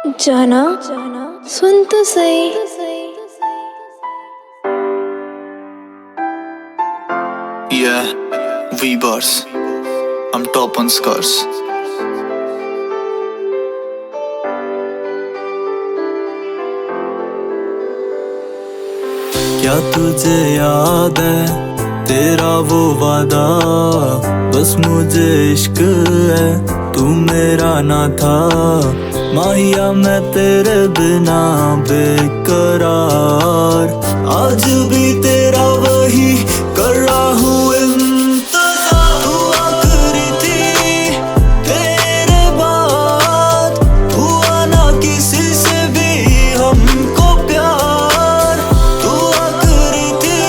जाना सुन तो सही। Yeah, V-bars. I'm top on scars. क्या तुझे याद है तेरा वो वादा, बस मुझे इश्क है तू मेरा ना था। माहिया मैं तेरे बिना बेकरार, आज भी तेरा वही कर रहा हूँ इंतजार। तू आखिरी थी तेरे बाद, हुआ ना किसी से भी हमको प्यार। तू आखिरी थी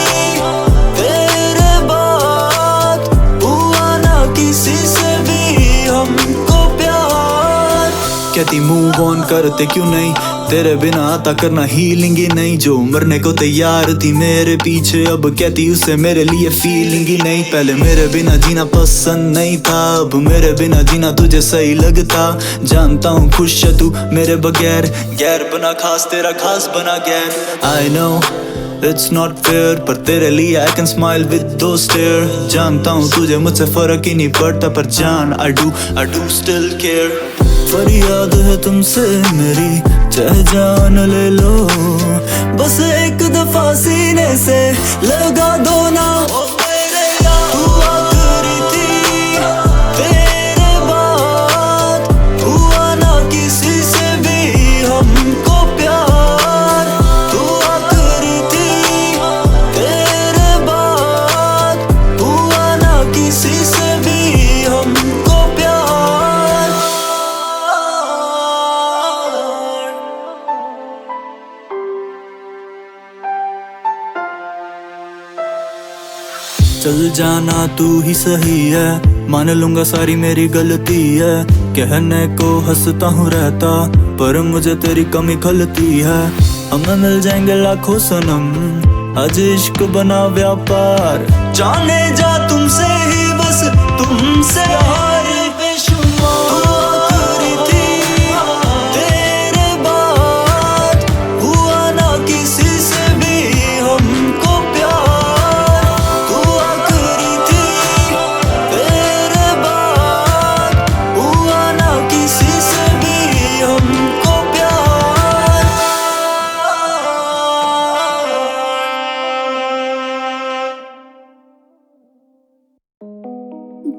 तेरे बाद, हुआ ना किसी से भी हमको प्यार। कहती मूव ऑन करते क्यों नहीं, तेरे बिना आता करना हीलिंग ही नहीं। जो मरने को तैयार थी मेरे पीछे, अब कहती उसे मेरे लिए फीलिंग ही नहीं। पहले मेरे बिना जीना पसंद नहीं था, अब मेरे बिना जीना तुझे सही लगता। जानता हूँ खुश है तू मेरे बगैर, गैर बना खास तेरा खास बना गैर। I know it's not fair, पर तेरे लिए I can smile with those tears। जानता हूँ तुझे मुझसे फर्क ही नहीं पड़ता, पर जान I do still care। फरियाद है तुमसे मेरी, चाहे जान ले लो, बस एक दफा सीने से लगा दो ना। तू आखिरी थी तेरे बाद, हुआ ना किसी से भी हमको प्यार। तू आखिरी थी तेरे बाद, हुआ ना किसी से भी हमको प्यार। चल जाना तू ही सही है, मान लूंगा सारी मेरी गलती है। कहने को हंसता हूँ रहता, पर मुझे तेरी कमी खलती है। हमें मिल जाएंगे लाखों सनम, आज इश्क बना व्यापार। जाने जा तुमसे ही बस तुमसे हार बेशुमार। तू आखिरी थी तेरे बाद, हुआ ना किसी से भी हमको प्यार। तू आखिरी थी तेरे बाद, हुआ ना किसी से भी हमको प्यार।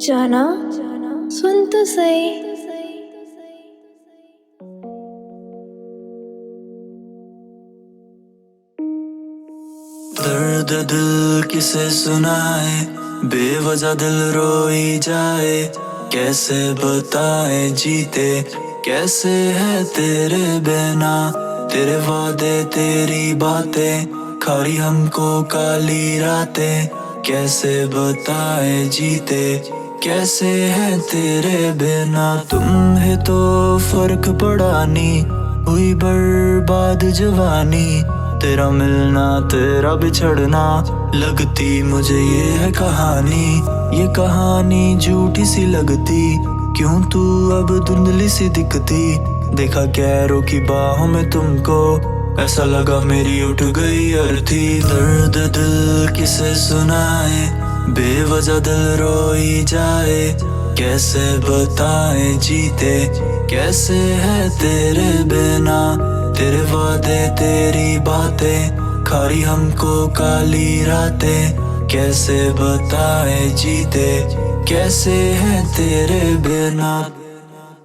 जाना सुन तो सही। दर्द दिल किसे सुनाए, बेवजह दिल रोई जाए। कैसे बताए जीते कैसे है तेरे बिना, तेरे वादे तेरी बातें खारी हमको काली रातें। कैसे बताए जीते कैसे है तेरे बिना। तुम्हें तो फर्क पड़ा नहीं, हुई बर्बाद जवानी। तेरा मिलना तेरा बिछड़ना, लगती मुझे ये है कहानी। ये कहानी झूठी सी लगती, क्यों तू अब धुंधली सी दिखती। देखा गैरों की बाहों में तुमको, ऐसा लगा मेरी उठ गई अर्थी। दर्द दिल किसे सुनाए, बेवजह दिल रोई जाए। कैसे बताए जीते कैसे है तेरे बिना, तेरे वादे तेरी बातें खारी हमको काली रातें। कैसे बताए जीते कैसे है तेरे बिना।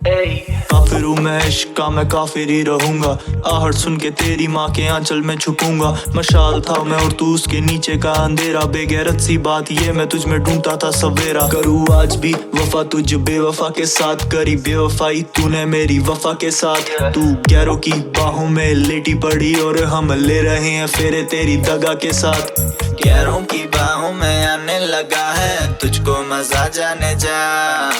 काफिर हूँ मैं इश्क का, मैं काफिर ही रहूंगा। आहट सुन के तेरी माँ के आंचल में छुपूंगा। मशाल था मैं और तू उसके नीचे का अंधेरा। बेगैरत सी बात ये मैं तुझ में ढूंढता था सवेरा। करूँ आज भी वफा तुझ बेवफा के साथ, करी बेवफाई तूने मेरी वफा के साथ। तू गैरों की बाहों में लेटी पड़ी और हम ले रहे हैं फेरे तेरी दगा के साथ। गैरों की बाहों में आने लगा है, तुझको मजा जाने जा।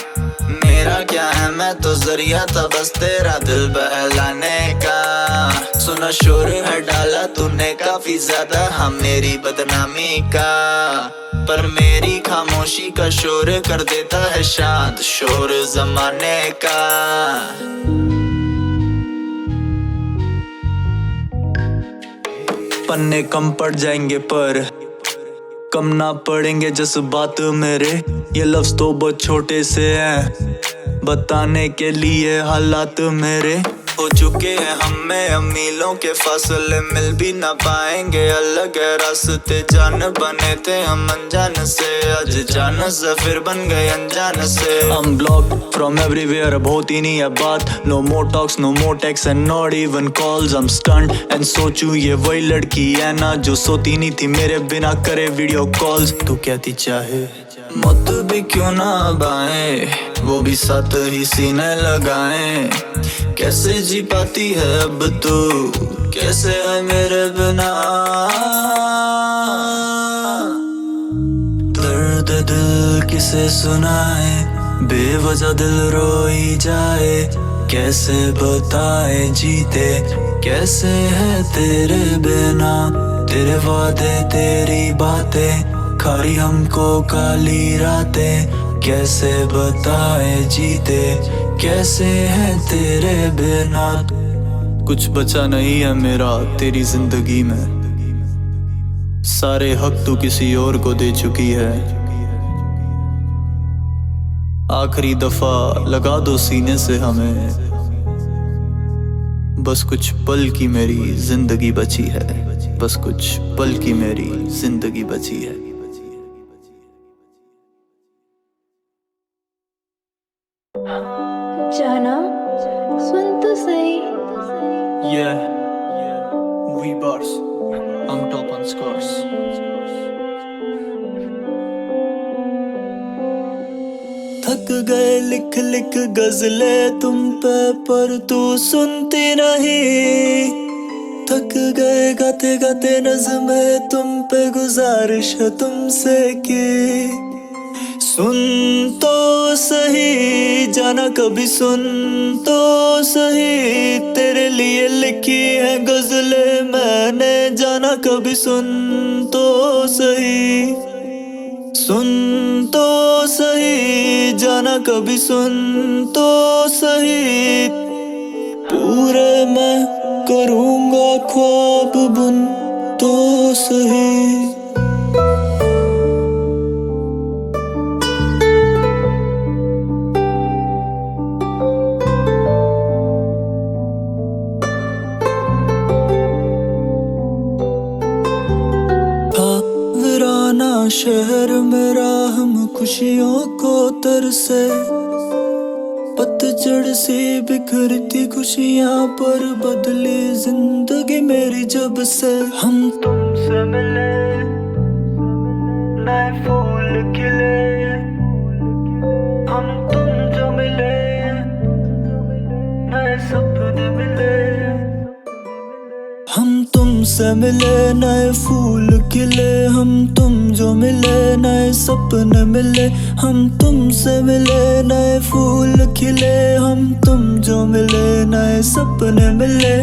मेरा क्या है मैं तो जरिया था बस तेरा दिल बहलाने का। सुना शोर है डाला तूने काफी ज्यादा, हम मेरी बदनामी का। पर मेरी खामोशी का शोर कर देता है शांत शोर जमाने का। पन्ने कम पड़ जाएंगे पर कम ना पड़ेंगे जज्बात मेरे। ये लफ्ज तो बहुत छोटे से हैं बताने के लिए हालात मेरे। हो चुके हैं हमें मीलों के फासले, मिल भी ना पाएंगे अलग है रास्ते। जान बने थे हम अनजान से, आज जान से फिर बन गए अनजान से। I'm blocked from everywhere, अब होती नहीं है बात। No more talks, no more texts and not even calls. I'm stunned and सोचूं ये वही लड़की है ना जो सोती नहीं थी मेरे बिना करे वीडियो कॉल्स। तू कहती चाहे मौत भी क्यों ना आए, वो भी साथ ही सीने लगाए। कैसे जी पाती है अब तू, कैसे है मेरे बिना। दर्द दिल किसे सुनाए, बेवजह दिल रोई जाए। कैसे बताए जीते कैसे है तेरे बिना। तेरे वादे तेरी बातें खारी हमको काली रातें। कैसे बताए जीते कैसे है तेरे बिना। कुछ बचा नहीं है मेरा तेरी जिंदगी में, सारे हक तू किसी और को दे चुकी है। आखिरी दफा लगा दो सीने से हमें, बस कुछ पल की मेरी जिंदगी बची है। बस कुछ पल की मेरी जिंदगी बची है। जाना सुन तो सही। Yeah, we bars, I'm top on scores. थक गए लिख लिख गजले तुम पे पर तू सुनती नहीं। थक गए गाते गाते नज़्में तुम पे गुजारिश है तुमसे की। सुन तो सही जाना कभी सुन तो सही, तेरे लिए लिखी है गजले मैंने जाना कभी सुन तो सही। सुन तो सही जाना कभी सुन तो सही, पूरे मैं करूँगा ख्वाब बुन तो सही। वीराना शहर मेरा हम खुशियों को तरसे। पतझड़ सी बिखरती खुशियाँ पर बदली जिंदगी मेरी जब से। हम तुमसे मिले नए फूल खिले, हम तुम जो मिले नए सपने मिले। हम तुमसे मिले नए फूल खिले, हम तुम जो मिले नए सपने मिले। हम तुमसे मिले नए फूल खिले, हम तुम जो मिले नए सपने मिले।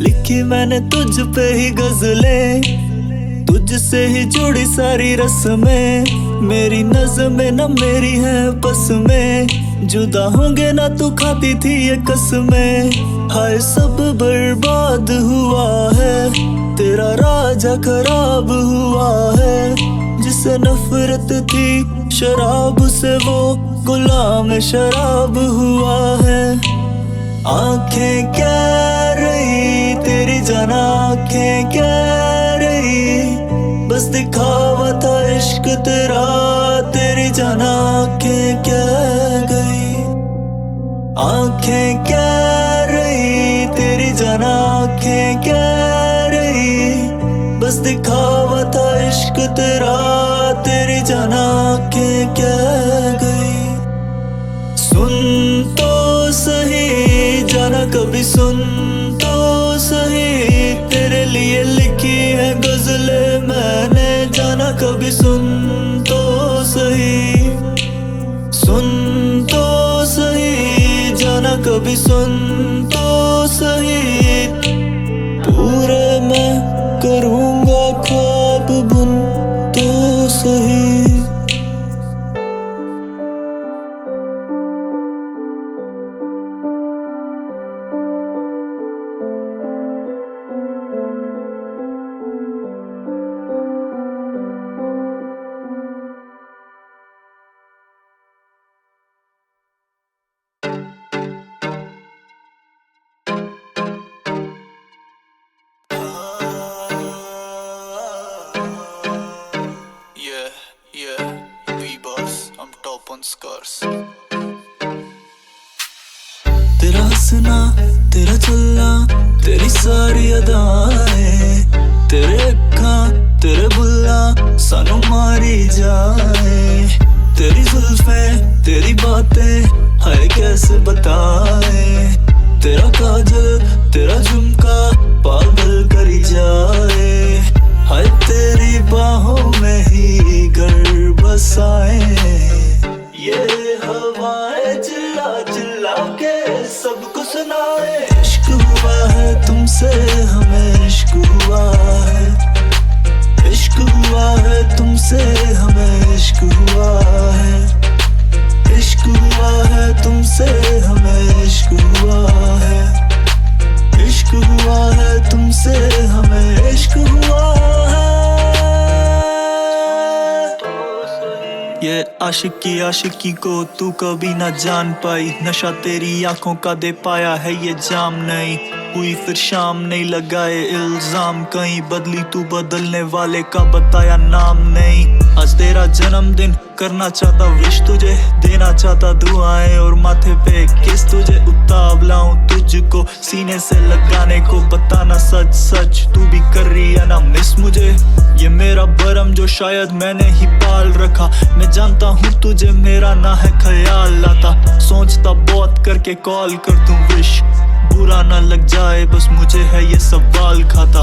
लिखी मैंने तुझ पे ही गजलें, तुझसे ही जुड़ी सारी रस्में। मेरी नज़्में न मेरी है बस में, जुदा होंगे ना तू खाती थी ये कसमें। हाय सब बर्बाद हुआ है, तेरा राजा खराब हुआ है। जिसे नफरत थी शराब से वो गुलाम शराब हुआ है। आंखें कह रही तेरी जाना आंखें कह रही, बस दिखावा था इश्क तेरा तेरी जाना आंखें कह गई। आंखें कह रही तेरी जाना आंखें कह रही, बस दिखावा था इश्क तेरा तेरी जाना आंखें कह गई। सुन तो सही जाना कभी सुन तो सही, तेरे लिए लिखी है गजले मैंने जाना कभी सुन तो सही। सुन तो सही जाना कभी सुन तो सही, पूरे मैं करूँगा ख्वाब बुन तो सही। हंसना, तेरा चलना, तेरी सारी अदाएं, तेरे अक्खां, तेरे बुल्ला सानू मारी जाए। तेरी जुल्फें, तेरी बातें, हाय कैसे बताए। तेरा काजल, तेरा झुमका पागल करी जाए। हाय तेरी बाहों में ही घर बसाए। ये हवाएं चिल्ला चिल्ला के सबको सुनाए। इश्क हुआ है तुमसे, हमें इश्क हुआ है। इश्क हुआ है तुमसे, हमें इश्क हुआ है। इश्क हुआ है तुमसे, हमें इश्क हुआ है। इश्क हुआ है तुमसे, हमें इश्क हुआ है। ये आशिकी को तू कभी ना जान पाई। नशा तेरी आंखों का दे पाया है ये जाम नहीं हुई फिर शाम। नहीं लगाए इल्जाम कहीं बदली तू, बदलने वाले का बताया नाम नहीं। आज तेरा जन्मदिन, करना चाहता विश तुझे, देना चाहता दुआएं और माथे पे किस तुझे। उतावला हूं तुझको सीने से लगाने को, बताना सच सच तू भी कर रही है ना मिस मुझे। ये मेरा भरम जो शायद मैंने ही पाल रखा। मैं जानता हूँ तुझे मेरा ना है ख्याल आता। सोचता बहुत करके कॉल कर दूं विश, बुरा ना लग जाए बस मुझे है ये सवाल खाता।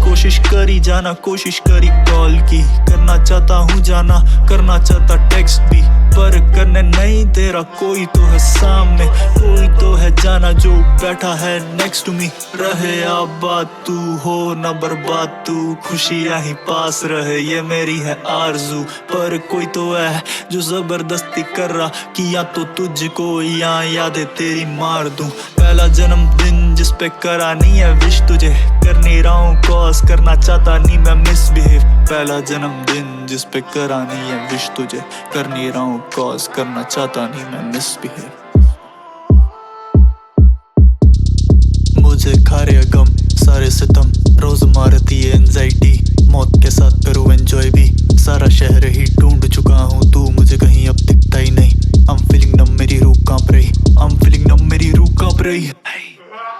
कोशिश करी जाना, कोशिश करी कॉल की, करना चाहता हूँ जाना, करना चाहता टेक्स्ट भी, पर करने नहीं दे रहा। कोई तो है सामने, कोई तो है जाना जो बैठा है नेक्स्ट टू मी। रहे आबाद तू, हो ना बर्बाद तू, खुशियाँ ही पास रहे ये मेरी है आरज़ू। पर कोई तो है जो जबरदस्ती कर रहा कि या तो तुझको या यादें तेरी मार दूं। पहला जन्मदिन जिस पे करा नहीं है विश तुझे, कर नहीं रहा हूँ कॉज, करना चाहता नहीं मैं मिसबिहेव। पहला जन्मदिन जिस पे करा नहीं है विश तुझे, कर नहीं रहा हूँ कॉज, करना चाहता नहीं मैं मिसबिहेव। मुझे खा रहे गम सारे सितम, रोज मारती है एंजाइटी, मौत के साथ करूँ एंजॉय भी। सारा शहर ही ढूंढ चुका हूँ, तू मुझे कहीं अब दिखता ही नहीं। I'm feeling numb, मेरी रूह कांप रही, I'm feeling numb, मेरी रूह कांप रही।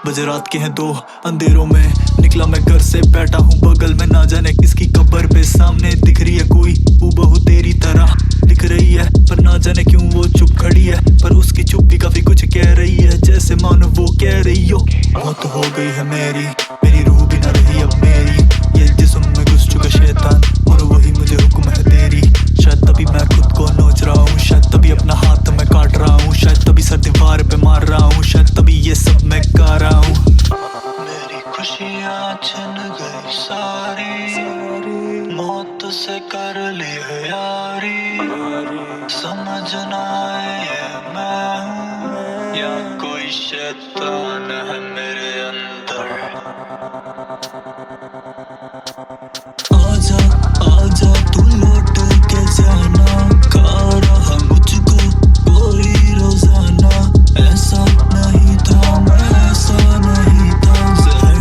बजे रात के हैं 2, अंधेरों में निकला मैं घर से, बैठा हूँ बगल में ना जाने किसकी कब्र पे। सामने दिख रही है कोई हूबहू तेरी तरह दिख रही है, पर ना जाने क्यों वो चुप खड़ी है। पर उसकी चुप भी काफी कुछ कह रही है, जैसे मानो वो कह रही हो मौत हो गई है मेरी, मेरी रूह भी ना रही अब मेरी। ये जिस्म में घुस चुका शैतान और वही मुझे हुक्म है तेरी। शायद तभी मैं खुद को नोच रहा हूँ, शायद तभी अपना हाथ मैं काट रहा हूँ, शायद तभी सर दीवार पे मार रहा हूँ, शायद तभी ये सब मैं गा रहा हूँ। मेरी खुशियाँ छिन गई सारी, मौत से कर ली है यारी। समझ ना आए मैं हूँ या कोई शैतान है मेरे अंदर। आजा आजा तू लौट के जाना, खा रहा मुझको कोई रोजाना। ऐसा नहीं था मैं, ऐसा नहीं था, जहर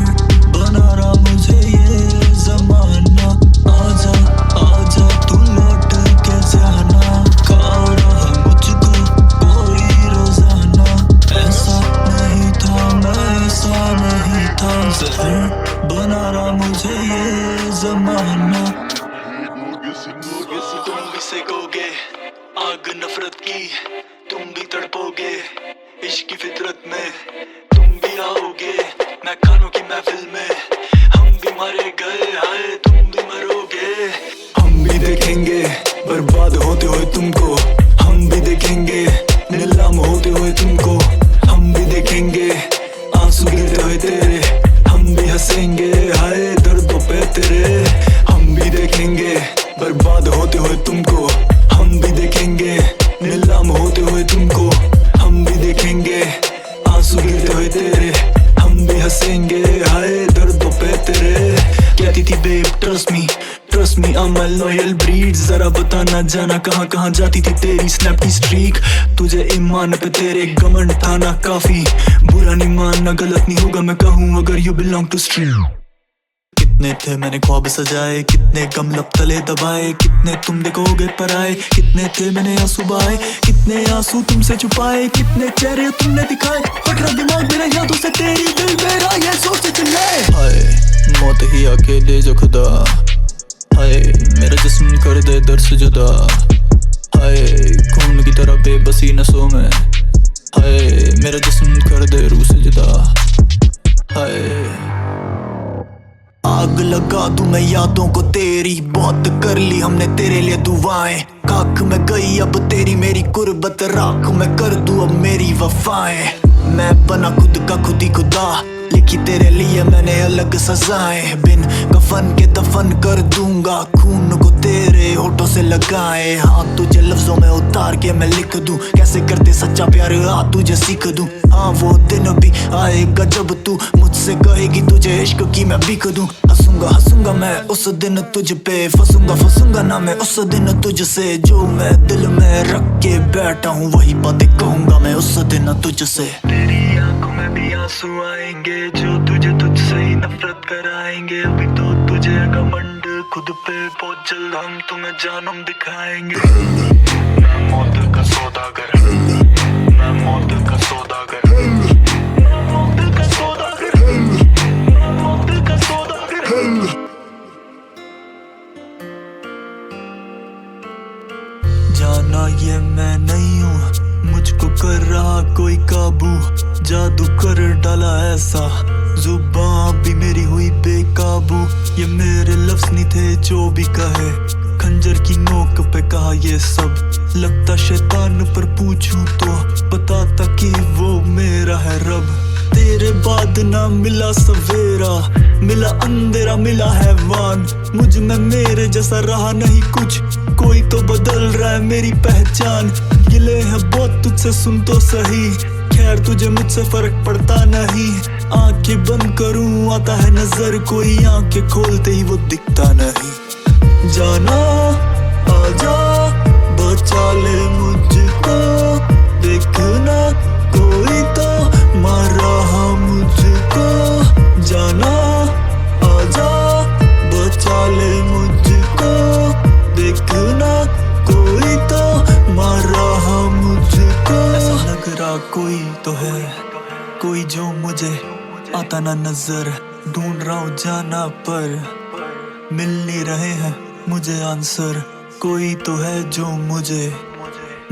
बना रहा मुझे ये जमाना। आजा आजा तू लौट के जाना, खा रहा मुझको कोई रोजाना। ऐसा नहीं था मैं, ऐसा नहीं था, जहर बना रहा मुझे ये जमाना। तुम भी सेकोगे आग नफरत की, तुम भी तड़पोगे इश्क की फितरत में, तुम भी आओगे मैं खानों की महफिल में। हम भी मारे गए हाय तुम भी मरोगे। हम भी देखेंगे बर्बाद होते हुए तुमको, हम भी देखेंगे नीलाम होते हुए तुमको। हम भी देखेंगे आंसू गिरते हुए तेरे, हम भी हंसेंगे हाय दर्दों पे तेरे। हम भी देखेंगे बर्बाद होते हुए तुमको, हम भी देखेंगे नीलाम होते हुए तुमको। हम भी देखेंगे आंसू गिरते हुए तेरे, हम भी हंसेंगे हाय दर्दों पे तेरे। कहती थी babe trust me I'm a loyal breed, जरा बताना जाना कहाँ कहाँ जाती थी तेरी स्नैप की स्ट्रीक। तुझे ईमान पे तेरे घमंड था ना काफी, बुरा नहीं मानना गलत नहीं होगा मैं कहूँ अगर you belong to street। कितने थे मैंने ख्वाब सजाए, कितने गम लब तले दबाए, कितने तुम देखोगे पर आए, कितने थे मैंने आंसू बहाए, कितने आंसू तुमसे छुपाए, कितने चेहरे तुमने दिखाए, फट रहा दिमाग मेरा यादों से तेरी, दिल मेरा ये सोच चिल्लाए। हाय मौत ही आके दे जो खुदा, हाय मेरा जिस्म कर दे दर्द से जुदा, हाय खून की तरह बेबसी नसों में, हाय मेरा जिस्म कर दे रूह से जुदा, हाय। आग लगा दूं मैं यादों को तेरी, बहुत कर ली हमने तेरे लिए दुआएं, खाक में गई अब तेरी मेरी कुर्बत, राख में कर दूं अब मेरी वफाएं। मैं बना खुद का खुद ही खुदा, लिखी तेरे लिए मैंने अलग सजाएं, बिन कफन के दफन कर दूंगा, खून को तेरे होठों से लगाए, हाँ तुझे लफ्जों में उतार के मैं लिख दूं, कैसे करते सच्चा प्यार आ तुझे सीख दूं। हाँ वो दिन भी आएगा जब तू मुझसे कहेगी तुझे इश्क की मैं बिक दूं, हंसूंगा हंसूंगा मैं उस दिन तुझ पे, फंसूंगा फंसूंगा ना मैं उस दिन तुझसे, जो मैं दिल में रख के बैठा हूँ वही बातें कहूंगा मैं उस दिन तुझसे। तेरी आंखों में भी आंसू आएंगे जो तुझे तुझसे ही नफरत कराएंगे, अभी तो तुझे घमंड खुद पे, बहुत जल्द हम तुम्हें जानम दिखाएंगे। मैं मौत का सौदागर, मैं मौत का सौदागर, मैं मौत का सौदागर, मैं मौत का सौदागर। जाना ये मैं नहीं हूँ, मुझको कर रहा कोई काबू, जादू कर डाला ऐसा, जुबान भी मेरी हुई बेकाबू, ये मेरे लफ्ज नहीं थे जो भी कहे, खंजर की नोक पे कहा ये सब, लगता शैतान पर पूछूं तो बताता कि वो मेरा है रब। तेरे बाद ना मिला सवेरा, मिला अंधेरा मिला हैवान, मुझ में मेरे जैसा रहा नहीं कुछ, कोई तो बदल रहा है मेरी पहचान, गिले है बहुत तुझसे सुन तो सही, खैर तुझे मुझसे फर्क पड़ता नहीं, आंखें बंद करूं आता है नजर कोई, आंखें खोलते ही वो दिखता नहीं। जाना आजा बचा ले मुझको, देखना कोई तो मार रहा मुझको, जाना आजा बचा ले मुझको, देखना कोई तो मार रहा मुझको। ऐसा लग रहा कोई तो है, कोई जो मुझे आता ना नजर, ढूंढ रहा हूँ जाना पर मिल नहीं रहे हैं मुझे आंसर, कोई तो है जो मुझे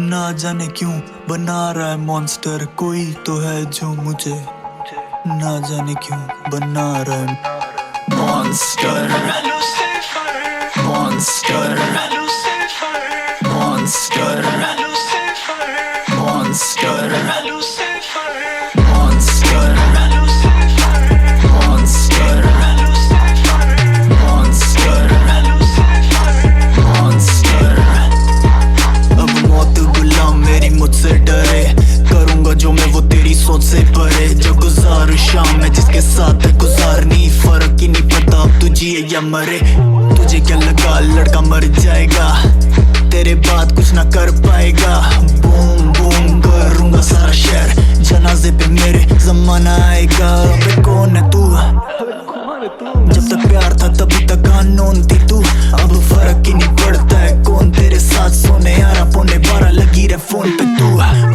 ना जाने क्यों बना रहा है मॉन्स्टर, कोई तो है जो मुझे ना जाने क्यों बना रहा है मॉन्स्टर, मॉन्स्टर, मॉन्स्टर, मॉन्स्टर, मुझसे डरे करूंगा जो मैं वो तेरी सोच से परे, जो गुजार शाम में जिसके साथ गुजारनी, फर्क ही नहीं पड़ता अब तू जिए या मरे, तुझे क्या लगा लड़का मर जाएगा, तेरे बाद कुछ ना कर पाएगा, बूम बूम करूंगा सारा शहर, जनाजे पे मेरे जमाना आएगा, अबे कौन है तू, जब तक प्यार था तभी तक कानून थी तू, अब फर्क ही नहीं पड़ता है कौन तेरे साथ सोने, 11:12 लगी रहे फोन पे तू,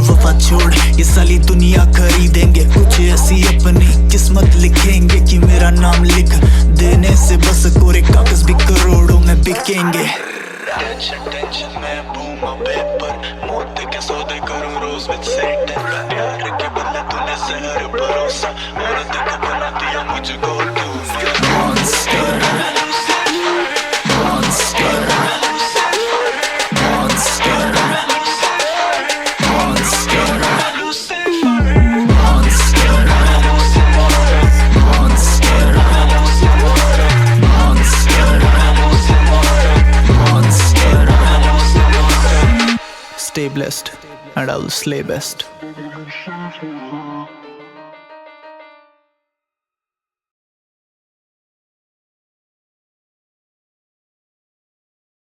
वफा छोड़ ये साली दुनिया खरीदेंगे, कुछ ऐसी अपनी किस्मत लिखेंगे कि मेरा नाम लिख देने से बस कोरे कागज भी करोड़ों में बिकेंगे। टेंशन टेंशन में बूम पेपर, मौत के सौदे करूं रोज विद सेट, प्यार के बदले तूने जहर परोसा, और देख बना दिया मुझको तू monster, monster, monster, monster, Stay blessed and I will slay best.